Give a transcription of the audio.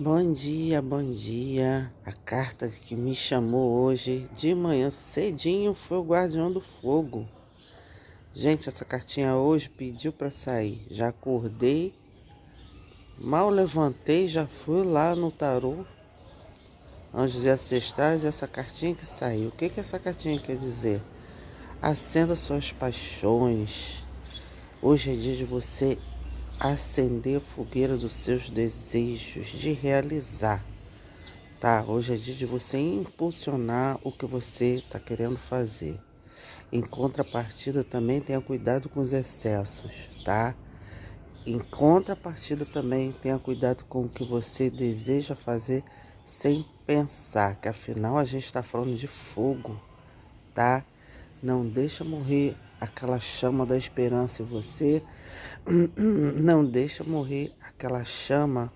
Bom dia, bom dia. A carta que me chamou hoje de manhã cedinho foi o Guardião do Fogo. Gente, essa cartinha hoje pediu para sair. Já acordei, mal levantei, já fui lá no tarô, Anjos e Ancestrais, e essa cartinha que saiu. O que essa cartinha quer dizer? Acenda suas paixões. Hoje é dia de você acender a fogueira dos seus desejos, de realizar. Tá, hoje é dia de você impulsionar o que você está querendo fazer. Em contrapartida, também tenha cuidado com os excessos, tá? Em contrapartida, também tenha cuidado com o que você deseja fazer sem pensar, que afinal a gente está falando de fogo, tá? Não deixa morrer aquela chama da esperança em você, não deixa morrer aquela chama